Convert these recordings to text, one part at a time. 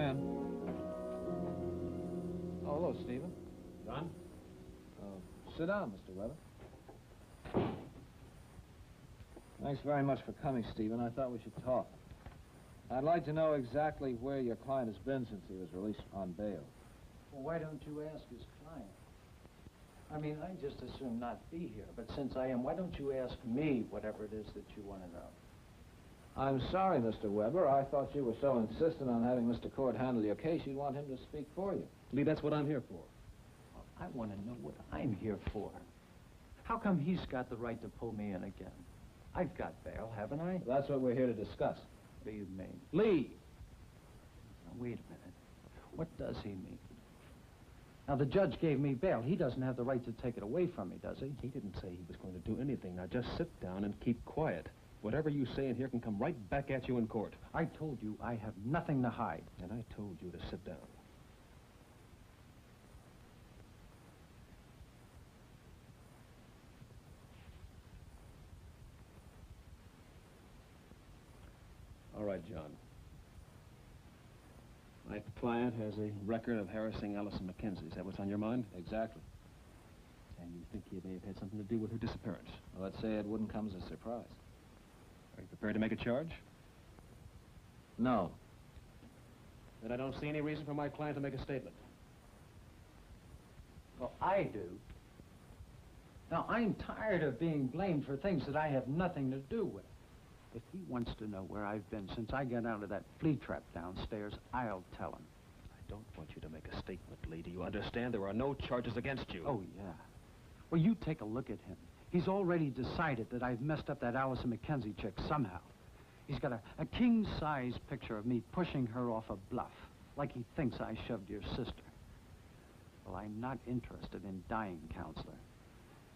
in. Oh, hello, Stephen. John? Sit down, Mr. Weber. Thanks very much for coming, Stephen. I thought we should talk. I'd like to know exactly where your client has been since he was released on bail. Well, why don't you ask his client? I mean, I just assume not be here, but since I am, why don't you ask me whatever it is that you want to know? I'm sorry, Mr. Weber. I thought you were so insistent on having Mr. Cord handle your case, you'd want him to speak for you. Lee, that's what I'm here for. Well, I want to know what I'm here for. How come he's got the right to pull me in again? I've got bail, haven't I? That's what we're here to discuss. What do you mean? Lee! Now, wait a minute. What does he mean? Now, the judge gave me bail. He doesn't have the right to take it away from me, does he? He didn't say he was going to do anything. Now, just sit down and keep quiet. Whatever you say in here can come right back at you in court. I told you I have nothing to hide. And I told you to sit down. All right, John. My client has a record of harassing Allison McKenzie. Is that what's on your mind? Exactly. And you think he may have had something to do with her disappearance? Well, let's say it wouldn't come as a surprise. Are you prepared to make a charge? No. Then I don't see any reason for my client to make a statement. Well, I do. Now, I'm tired of being blamed for things that I have nothing to do with. If he wants to know where I've been since I got out of that flea trap downstairs, I'll tell him. I don't want you to make a statement, Lee. Do you understand? There are no charges against you. Oh, yeah. Well, you take a look at him. He's already decided that I've messed up that Allison McKenzie chick somehow. He's got a king-size picture of me pushing her off a bluff, like he thinks I shoved your sister. Well, I'm not interested in dying, counselor.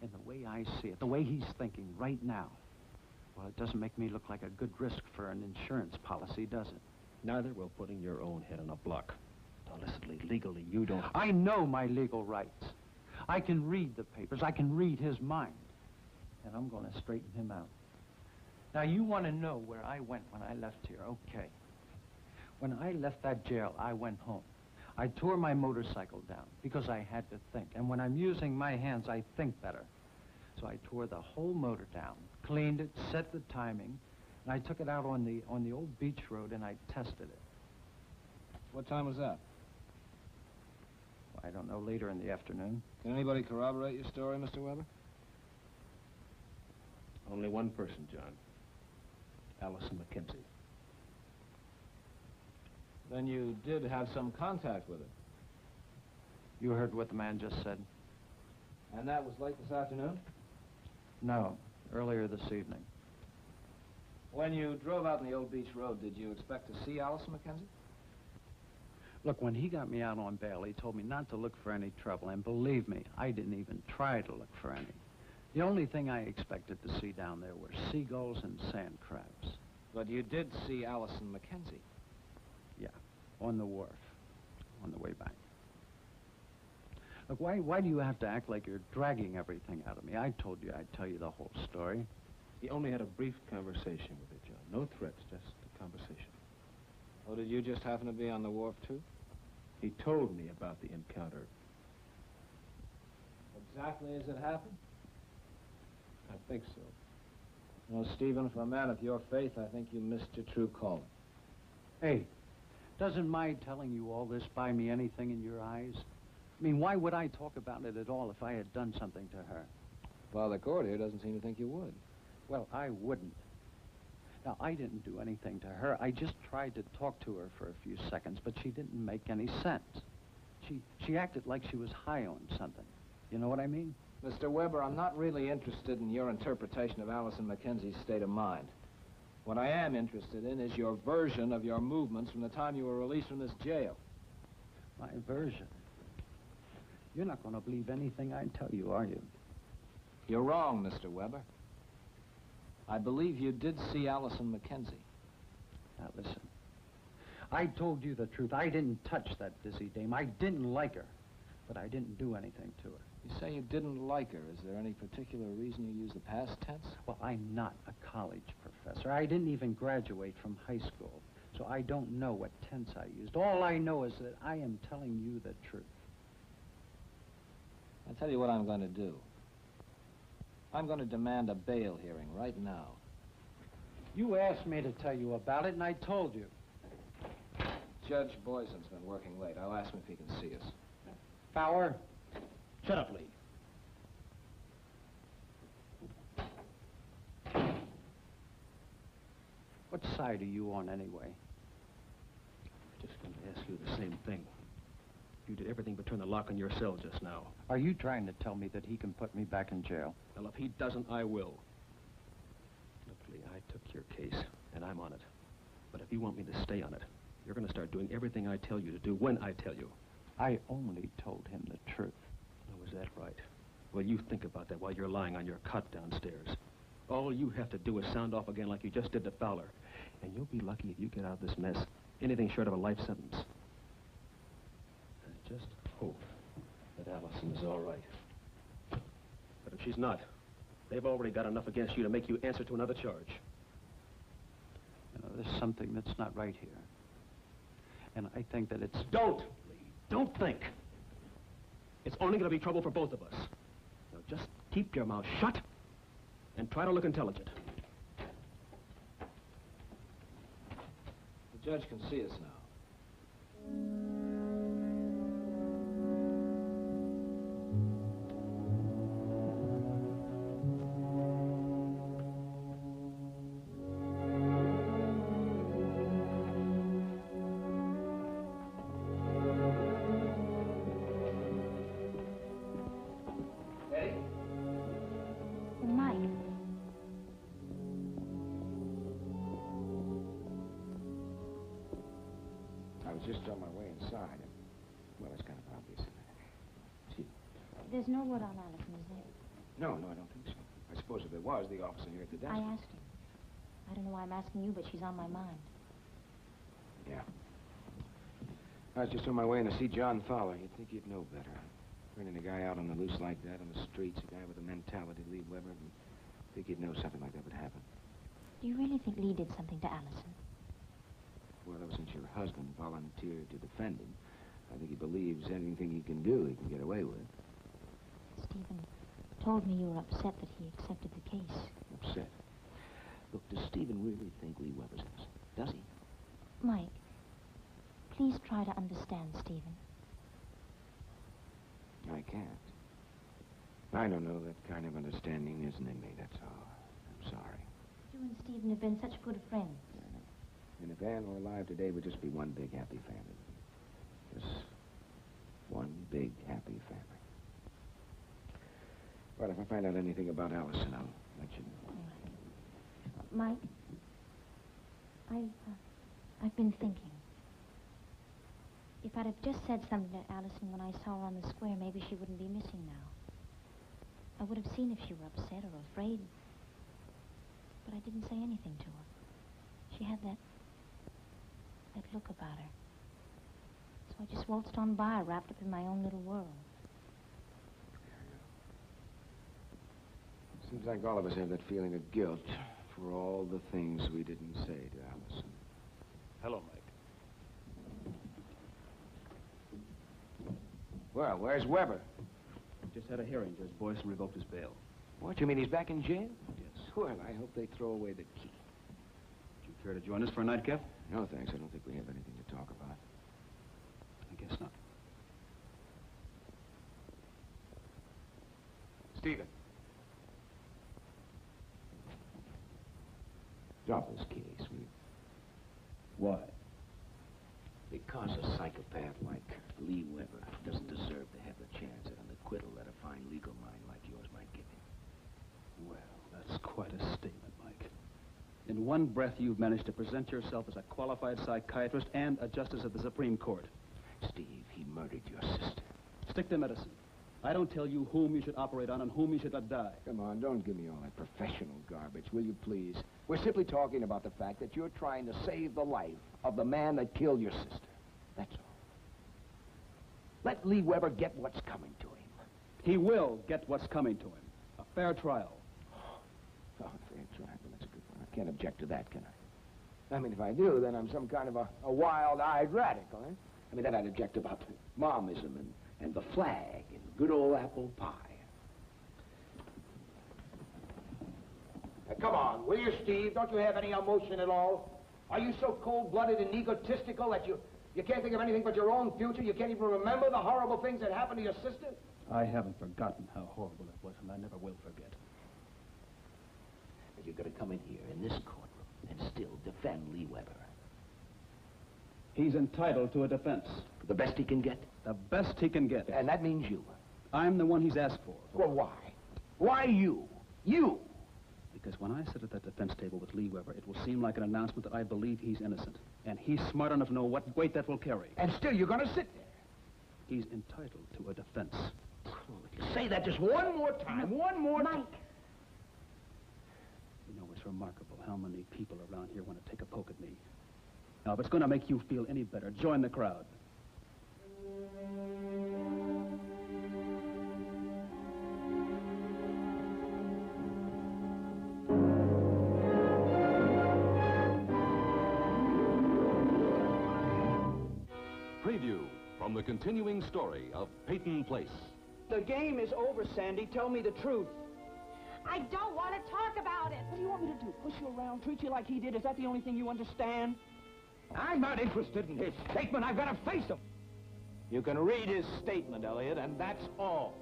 In the way I see it, the way he's thinking right now. Well, it doesn't make me look like a good risk for an insurance policy, does it? Neither will putting your own head on a block. Now, listen, Lee, legally, you don't... I know my legal rights. I can read the papers. I can read his mind. And I'm going to straighten him out. Now, you want to know where I went when I left here. Okay. When I left that jail, I went home. I tore my motorcycle down because I had to think. And when I'm using my hands, I think better. So I tore the whole motor down, cleaned it, set the timing, and I took it out on the old beach road and I tested it. What time was that? I don't know, later in the afternoon. Can anybody corroborate your story, Mr. Weber? Only one person, John. Allison McKenzie. Then you did have some contact with her. You heard what the man just said? And that was late this afternoon? No, earlier this evening. When you drove out on the old beach road, did you expect to see Allison McKenzie? Look, when he got me out on bail, he told me not to look for any trouble. And believe me, I didn't even try to look for any. The only thing I expected to see down there were seagulls and sand crabs. But you did see Allison McKenzie? Yeah, on the wharf, on the way back. Look, why do you have to act like you're dragging everything out of me? I told you I'd tell you the whole story. He only had a brief conversation with her, John. No threats, just a conversation. Oh, did you just happen to be on the wharf, too? He told me about the encounter. Exactly as it happened? I think so. Well, Stephen, for a man of your faith, I think you missed your true calling. Hey, doesn't my telling you all this buy me anything in your eyes? I mean, why would I talk about it at all if I had done something to her? Well, the court here doesn't seem to think you would. Well, I wouldn't. Now, I didn't do anything to her. I just tried to talk to her for a few seconds, but she didn't make any sense. She acted like she was high on something. You know what I mean? Mr. Weber, I'm not really interested in your interpretation of Allison McKenzie's state of mind. What I am interested in is your version of your movements from the time you were released from this jail. My version? You're not going to believe anything I tell you, are you? You're wrong, Mr. Weber. I believe you did see Allison McKenzie. Now, listen. I told you the truth. I didn't touch that busy dame. I didn't like her, but I didn't do anything to her. You say you didn't like her. Is there any particular reason you use the past tense? Well, I'm not a college professor. I didn't even graduate from high school. So I don't know what tense I used. All I know is that I am telling you the truth. I'll tell you what I'm going to do. I'm going to demand a bail hearing right now. You asked me to tell you about it, and I told you. Judge Boysen's been working late. I'll ask him if he can see us. Fowler? Shut up, Lee. What side are you on, anyway? Just going to ask you the same thing. You did everything but turn the lock on your cell just now. Are you trying to tell me that he can put me back in jail? Well, if he doesn't, I will. Look, Lee, I took your case, and I'm on it. But if you want me to stay on it, you're going to start doing everything I tell you to do when I tell you. I only told him the truth. Oh, is that right? Well, you think about that while you're lying on your cot downstairs. All you have to do is sound off again like you just did to Fowler. And you'll be lucky if you get out of this mess. Anything short of a life sentence. I just hope that Allison is all right. But if she's not, they've already got enough against you to make you answer to another charge. You know, there's something that's not right here. And I think that it's... Don't, Lee. Don't think. It's only going to be trouble for both of us. Now just keep your mouth shut and try to look intelligent. The judge can see us now. I was just on my way inside. Well, it's kind of obvious. Gee. There's no word on Allison, is there? No, I don't think so. I suppose if there was, the officer here at the desk. I asked him. I don't know why I'm asking you, but she's on my mind. Yeah. I was just on my way in to see John Fowler. You'd think you'd know better. Turning a guy out on the loose like that on the streets, a guy with the mentality Lee Weber, and think you'd know something like that would happen. Do you really think Lee did something to Allison? Well, ever since your husband volunteered to defend him, I think he believes anything he can do, he can get away with. Stephen told me you were upset that he accepted the case. Upset? Look, does Stephen really think Lee Weber's innocent? Does he? Mike, please try to understand Stephen. I can't. I don't know that kind of understanding isn't in me, that's all. I'm sorry. You and Stephen have been such good friends. I know. And if Ann were alive today, we'd just be one big happy family. Just one big happy family. Well, if I find out anything about Allison, I'll let you know. Mike, I've been thinking. If I'd have just said something to Allison when I saw her on the square, maybe she wouldn't be missing now. I would have seen if she were upset or afraid. But I didn't say anything to her. She had that look about her. So I just waltzed on by, wrapped up in my own little world. Seems like all of us have that feeling of guilt for all the things we didn't say to Allison. Hello, Mike. Well, where's Weber? Just had a hearing. Judge Boysen revoked his bail. What, you mean he's back in jail? Yes. Well, I hope they throw away the key. Would you care to join us for a nightcap? No, thanks. I don't think we have anything to talk about. I guess not. Stephen. Drop this case, will you? Why? Because a psychopath like Lee Weber doesn't deserve to have the chance at an acquittal that a fine legal mind like yours might give him. Well, that's quite a statement, Mike. In one breath, you've managed to present yourself as a qualified psychiatrist and a justice of the Supreme Court. Steve, he murdered your sister. Stick to medicine. I don't tell you whom you should operate on and whom you should let die. Come on, don't give me all that professional garbage, will you please? We're simply talking about the fact that you're trying to save the life of the man that killed your sister. That's all. Let Lee Weber get what's coming to him. He will get what's coming to him. A fair trial. Oh, fair trial. Well, that's a good one. I can't object to that, can I? I mean, if I do, then I'm some kind of a wild-eyed radical, eh? I mean, then I'd object about momism and the flag and good old apple pie. Now, come on, will you, Steve? Don't you have any emotion at all? Are you so cold-blooded and egotistical that you can't think of anything but your own future? You can't even remember the horrible things that happened to your sister? I haven't forgotten how horrible it was, and I never will forget. But you're going to come in here in this courtroom and still defend Lee Weber. He's entitled to a defense. The best he can get? The best he can get. And that means you. I'm the one he's asked for. Well, why? Why you? You! Because when I sit at that defense table with Lee Weber, it will seem like an announcement that I believe he's innocent. And he's smart enough to know what weight that will carry. And still you're going to sit there. He's entitled to a defense. Say that just one more time. One more time. Mike. You know, it's remarkable how many people around here want to take a poke at me. Now, if it's going to make you feel any better, join the crowd. Preview from the continuing story of Peyton Place. The game is over, Sandy. Tell me the truth. I don't want to talk about it. What do you want me to do? Push you around, treat you like he did? Is that the only thing you understand? I'm not interested in his statement. I've got to face him. You can read his statement, Elliot, and that's all.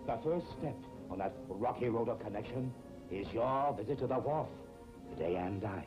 The first step on that rocky road of connection is your visit to the wharf. Today and I.